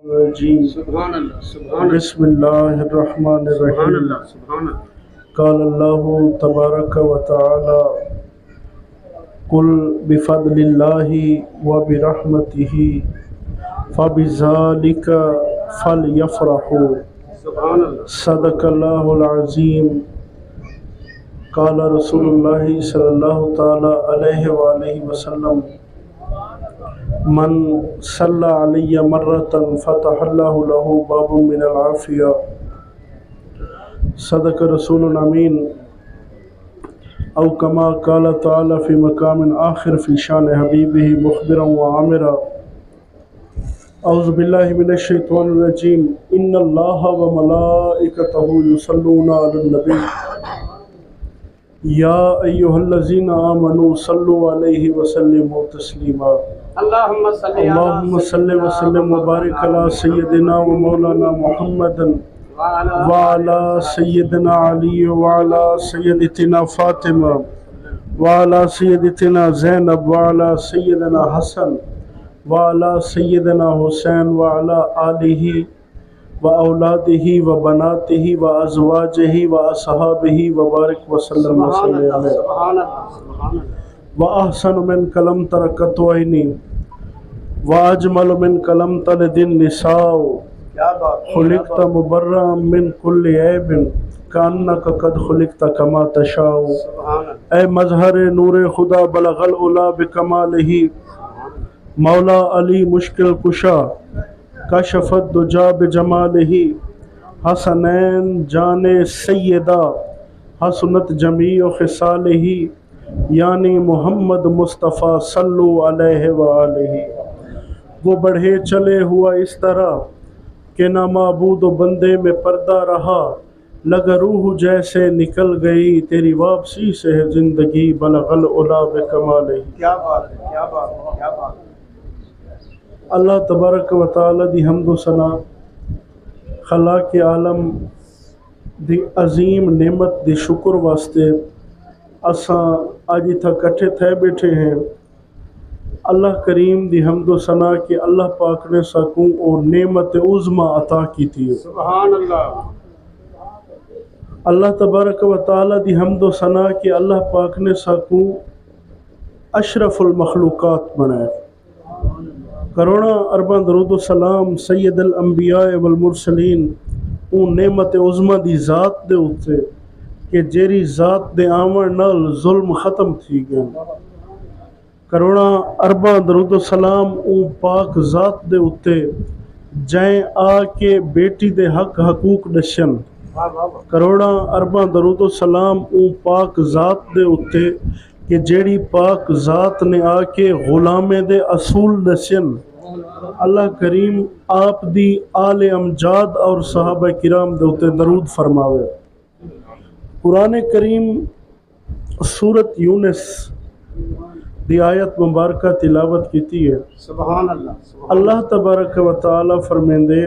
الرجیم سبحان اللہ سبحان بسم اللہ الرحمن الرحیم اللہ سبحان اللہ قال اللہ تبارک و تعالی قل بفضل اللہ وبرحمتہ فبذلک فلیفرحوا سبحان اللہ صدق اللہ العظیم قال رسول اللہ صلی اللہ تعالی علیہ وآلہ وسلم من صلی علی مرۃ فتح اللہ له باب من العافیہ صدق رسول امین او کما قال تعالی فی مقام آخر فی شان حبیبہ مخبرا وعامرا اعوذ باللہ من الشیطان الرجیم ان اللہ وملائکتہ یصلون علی النبی یا ایہا الذین آمنوا صلوا علیہ وسلموا تسلیما اللہم اللہم صلی وسلم وبارک علی سیدنا و مولانا محمد وعلی سیدنا علی وعلی سیدتنا فاطمہ وعلی سیدتنا زینب وعلی سیدنا حسن وعلی سیدنا حسین وعلی آلہ و اولادہ و بناتہ و ازواجہ و اصحابہ وبارک وسلم علیہ سبحان اللہ وأحسن من كلام تركت عيني وأجمل من كلام تلد النساء کیا بات خلقت مبرأ من كل عيب كأنك قد خلقت كما تشاء سبحان اللہ اے مظہر نور خدا بلغ العلا بکمالہ مولا علی مشکل کشا کشف الدجا بجمالہ حسنین جان سیدہ حسنت جمیع خصالہ یعنی محمد مصطفیٰ صلو علیہ وآلہ وہ بڑھے چلے ہوا اس طرح کہ نہ معبود و بندے میں پردہ رہا لگ روح جیسے نکل گئی تیری واپسی سے ہے زندگی بلغ العلا بکمالہ کیا بات ہے کیا بات ہے کیا بات ہے اللہ تبارک و تعالی دی حمد و ثنا خلاق عالم دی عظیم نعمت دی شکر واسطے اساں آج تھا کٹھے تھے بیٹھے ہیں اللہ کریم دی حمد و ثنا کہ اللہ پاک نے ساکوں اور نعمت عظمی عطا کی تھی سبحان اللہ اللہ تبارک و تعالی دی حمد و ثنا کہ اللہ پاک نے ساکوں اشرف المخلوقات بنائے کروڑا ارباں درود و سلام سید الانبیاء والمرسلین اون نعمت عظمی دی ذات دے اتے کہ جیری ذات دے آمن نال ظلم ختم تھی گئے کروڑا ارباں درود و سلام اون پاک ذات دے اتے جائیں آ کے بیٹی دے حق حقوق دشن کروڑا ارباں درود و سلام اون پاک ذات دے اتے کہ جیڑی پاک ذات نے آ کے غلامے دے اصول دشن اللہ کریم آپ دی آل امجاد اور صحابہ کرام دے اتے درود فرماوے قرآن کریم سورت یونس دی آیت مبارکہ تلاوت کیتی ہے سبحان اللہ اللہ تبارک و تعالی فرمیندے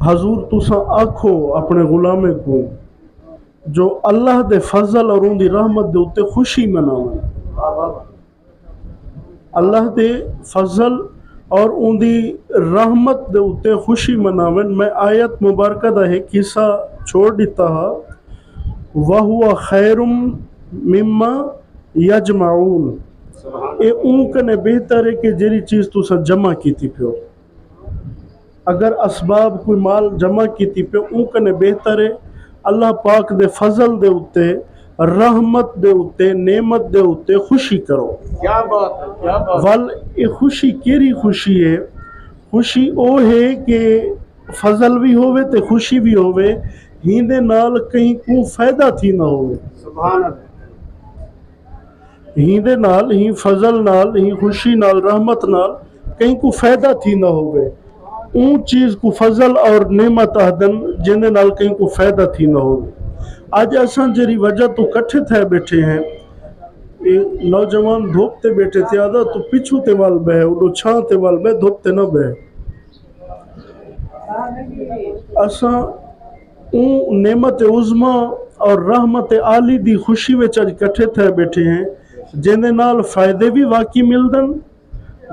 حضور تساں آکھو اپنے غلامے کو جو اللہ دے فضل اور ان دی رحمت دے اتے خوشی مناویں اللہ دے فضل اور ان دی رحمت دے اتے خوشی مناویں میں آیت مبارکہ دا ہے قصہ چھوڑ دیتا ہا وَهُوَ خَيْرٌ مِمَّا يَجْمَعُونَ اے اون کنے بہتر ہے کہ جیری چیز تو سا جمع کیتی پیو اگر اسباب کوئی مال جمع کیتی پیو اون کنے بہتر ہے اللہ پاک دے فضل دے اتے رحمت دے اتے نعمت دے اتے خوشی کرو کیا بات ہے کیا بات ول اے خوشی کیری خوشی ہے خوشی او ہے کہ فضل بھی ہوئے تے خوشی بھی ہوئے ہیندے نال کہیں کو فائدہ تھی نہ ہوئے سبحان اللہ ہیندے نال ہی فضل نال ہی خوشی نال رحمت نال کہیں کو فائدہ تھی نہ ہوئے اون چیز کو فضل اور نعمت آدن جن نال کہیں کو فائدہ تھی نہ ہوئے آج اساں جری وجہ تو کٹھے تھے بیٹھے ہیں نوجوان دھوپتے بیٹھے تھے آدھا تو پچھو تے وال بے اڈو چھاں تے وال بے دھوپتے نہ بے اساں اون نعمت عظمی اور رحمت عالی دی خوشی وچ اج کٹھے تھے بیٹھے ہیں جن نال فائدے بھی واقعی ملدن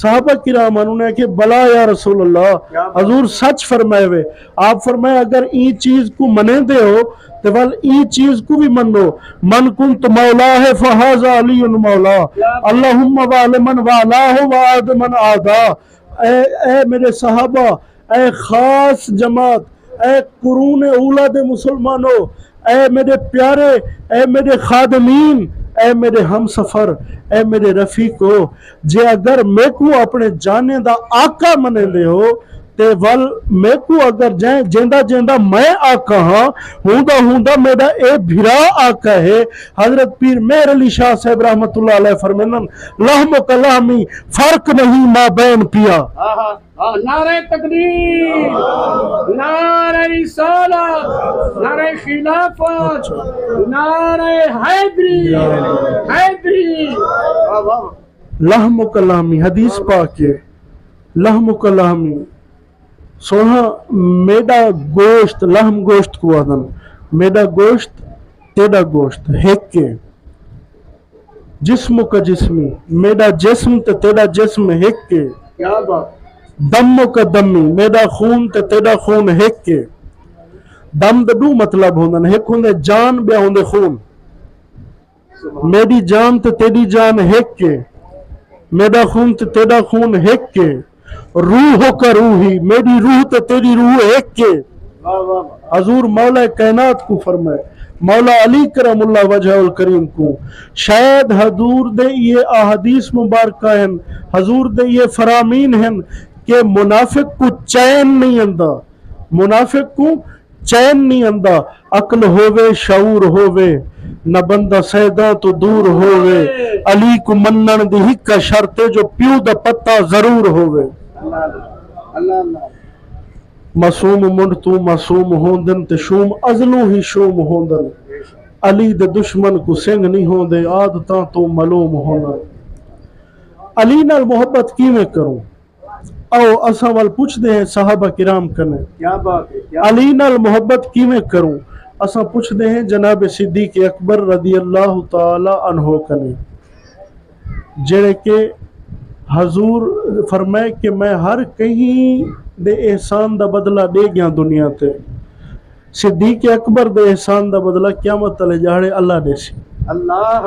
صحابہ کرام انہوں نے کہ بلا یا رسول اللہ حضور سچ فرمائے ہوئے. آپ فرمائے اگر این چیز کو منے دے ہو تو ول این چیز کو بھی منو. من کنت مولا ہے فہذا علی مولا اللہم وعلی من والاہ وعاد من آدھا. اے میرے صحابہ، اے خاص جماعت، اے قرون اولا دے مسلمانوں، اے میرے پیارے، اے میرے خادمین، اے میرے ہم سفر، اے میرے رفیقو، جے اگر میں کو اپنے جانے دا آقا منے دے ہو تے ول میں کو اگر جیندہ جیندہ میں آقا ہاں ہوندہ میرا اے بھرا آقا ہے. حضرت پیر مہر علی شاہ صاحب رحمت اللہ علیہ فرمینن لحم و کلامی فرق نہیں ما بین پیا. نعرہ تکبیر، نعرہ رسالت، نعرہ خلافت، نعرہ حیدری حیدری. لحم و کلامی حدیث پاک ہے. لحم و کلامی سونا میڈا گوشت، لحم گوشت کو آدن میڈا گوشت تیڑا گوشت ہیک کے جسم کا جسمی، میڈا جسم تے تیڑا جسم ہیک کے. کیا بات. دم کا دمی، میڈا خون تے تیڑا خون ہیک کے. دم دو مطلب ہوندن، ہیک ہوندے جان بیا ہوندے خون. میری جان تے تیری جان ہیک کے، میرا خون تے تیرا خون ہیک کے. روح کا روحی، میری روح تے تیری روح ہیک کے. حضور مولا کائنات کو فرمائے، مولا علی کرم اللہ وجہ الکریم کو شاید حضور دے یہ احادیث مبارکہ ہیں، حضور دے یہ فرامین ہیں کہ منافق کو چین نہیں اندہ، منافق کو چین نہیں اندہ. عقل ہووے شعور ہووے نہ بندہ سیداں تو دور ہووے. علی کو منن دی ہکا شرط جو پیو دا پتہ ضرور ہووے. معصوم منڈ تو معصوم ہوندن تے شوم ازلو ہی شوم ہوندن. علی دے دشمن کو سنگ نہیں ہوندے عادتاں تو ملوم ہوندن. علی نال محبت کیویں کروں؟ او اساں وال پوچھ دے ہیں صحابہ کرام کنے کیا بات ہے. علی نال محبت کیویں کروں؟ اساں پوچھ دے ہیں جناب صدیق اکبر رضی اللہ تعالی عنہ کنے جڑے کہ حضور فرمائے کہ میں ہر کہیں دے احسان دا بدلہ دے گیا دنیا تے. صدیق اکبر دے احسان دا بدلہ قیامت تلے جاڑے اللہ دے سی. اللہ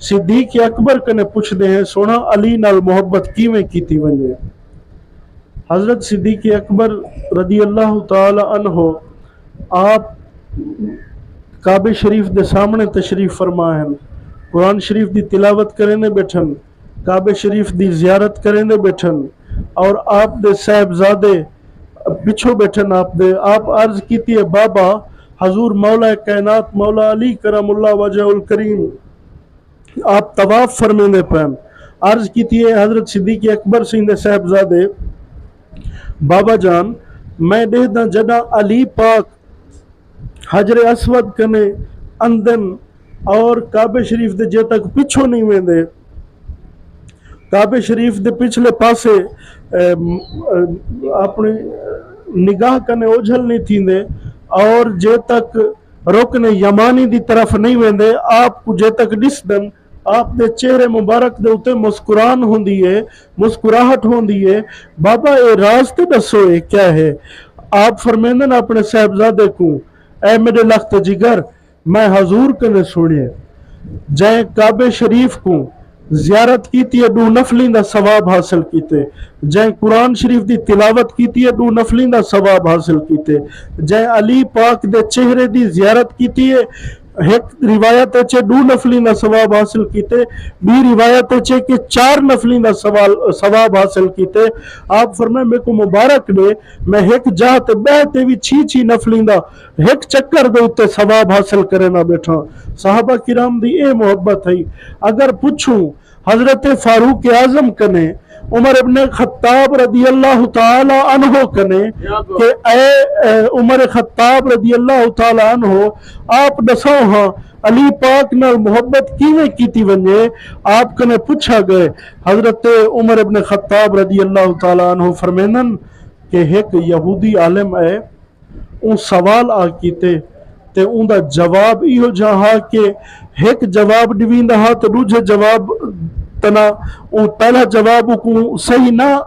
صدیق اکبر کنے پوچھ دے ہیں سونا علی نال محبت کیویں کیتی ونجے؟ حضرت صدیق اکبر رضی اللہ تعالی عنہ آپ کعبہ شریف دے سامنے تشریف فرما ہیں، قرآن شریف دی تلاوت کریں دے بیٹھن، کعبہ شریف دی زیارت کریں دے بیٹھن، اور آپ دے صاحبزادے پچھو بیٹھن. آپ عرض کیتی ہے بابا حضور مولا کائنات مولا علی کرم اللہ وجہ الکریم آپ طواف فرمیں دے پہن. عرض کیتی ہے حضرت صدیق اکبر سنگھ دے صاحبزادے بابا جان میں دے دا جڑا علی پاک حجر اسود کنے اندن اور کعبہ شریف دے جے تک پچھو نہیں ویندے، کعبہ شریف دے پچھلے پاسے اپنی نگاہ کنے اوجھل نہیں تھیندے اور جے تک رکن یمانی دی طرف نہیں ویندے آپ کو جے تک ڈس دن آپ دے چہرے مبارک دے اتے مسکران ہوندی ہے، مسکراہٹ ہوندی ہے. بابا اے راز تے دسو اے کیا ہے؟ آپ فرمیندن اپنے صاحبزادے کو اے میرے لخت جگر میں حضور کنے سوڑیے جائیں کعبہ شریف کو زیارت کیتی ہے 2 نفلیں دا ثواب حاصل کیتے، جائیں قرآن شریف دی تلاوت کیتی ہے 2 نفلیں دا ثواب حاصل کیتے، جائیں علی پاک دے چہرے دی زیارت کیتی ہے ایک روایت ہے 2 نفلیں دا ثواب حاصل کیتے، بھی روایت ہے کہ 4 نفلیں دا ثواب حاصل کیتے. آپ فرمائے میں کو مبارک دے میں ایک جاتے بہتے بھی 6 نفلیں دا ایک چکر دے اتے ثواب حاصل کرے نہ بیٹھا. صحابہ کرام دی اے محبت ہے. اگر پوچھوں حضرت فاروق اعظم کنے عمر ابن خطاب رضی اللہ تعالی عنہ کنے کہ اے عمر خطاب رضی اللہ تعالی عنہ آپ دسو ہاں علی پاک نال محبت کیویں کیتی ونجے؟ آپ کنے پوچھا گئے. حضرت عمر ابن خطاب رضی اللہ تعالی عنہ فرمینن کہ ایک یہودی عالم ہے اون سوال آ کیتے تے اون دا جواب ایو جہاں کہ ایک جواب ڈویندا ہا تے دوجے جواب خلقتنا وہ پہلا جواب کو صحیح نہ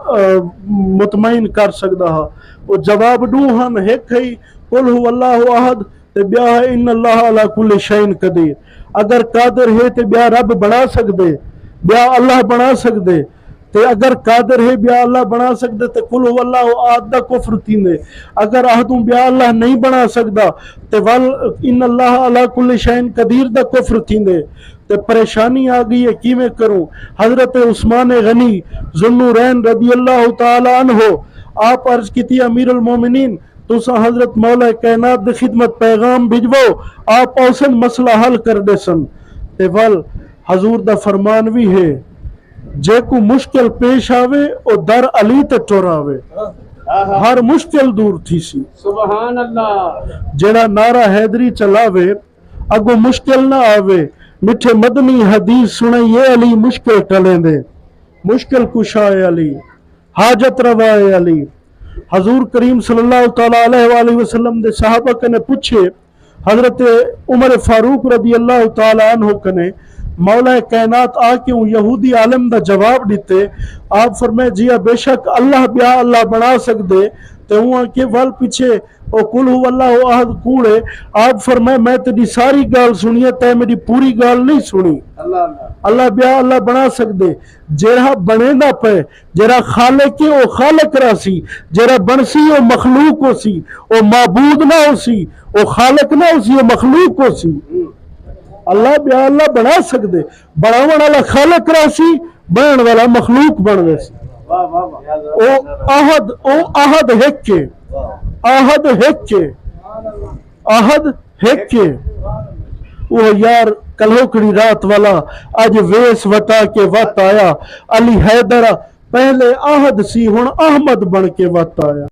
مطمئن کر سکتا ہا وہ جواب دو ہن ایک ہے قل هو اللہ احد تے بیا ہے ان اللہ علی کل شیء قدیر اگر قادر ہے تے بیا رب بنا سکدے بیا اللہ بنا سکدے تے اگر قادر ہے بیا اللہ بنا سکدے تے قل هو اللہ احد دا کفر تھیندے اگر احدوں بیا اللہ نہیں بنا سکدا تے ول ان اللہ علی کل شیء قدیر دا کفر تھیندے تے پریشانی آ گئی ہے کیویں کروں حضرت عثمان غنی ذوالنورین رضی اللہ تعالی عنہ آپ عرض کیتی امیر المومنین تسا حضرت مولا کائنات دی خدمت پیغام بھجو آپ اوسن مسئلہ حل کر دے سن تے ول حضور دا فرمان بھی ہے جے کو مشکل پیش آوے او در علی تے ٹر آوے ہر مشکل دور تھی سی سبحان اللہ جڑا نعرہ حیدری چلاوے اگو مشکل نہ آوے میٹھے مدنی حدیث سنائیے علی مشکل ٹلیں دے مشکل کشائے علی حاجت روائے علی حضور کریم صلی اللہ تعالیٰ علیہ وآلہ وسلم دے صحابہ کنے پوچھے حضرت عمر فاروق رضی اللہ تعالیٰ عنہ کنے مولا کائنات آ کے یہودی عالم دا جواب دیتے آپ فرمائے جی بے شک اللہ بیا اللہ بنا سکدے تے ہوں کہ ول پیچھے او قل هو اللہ احد کوڑے آپ فرمائے میں تیری ساری گال سنی ہے تے میری پوری گال نہیں سنی اللہ بیا اللہ بنا سکدے جیڑا بنے نہ پے جیڑا خالق او خالق راسی جیڑا بنسی او مخلوق ہو سی او معبود نہ ہو سی او خالق نہ ہو سی او مخلوق ہو سی اللہ بیا اللہ بنا سکدے بناون والا خالق راسی بنن والا مخلوق بن دے سی او احد ہک کے احد ہک کے احد ہک کے وہ یار کلوکڑی رات والا اج ویس وٹا کے وقت آیا علی حیدر پہلے احد سی ہن احمد بن کے وقت آیا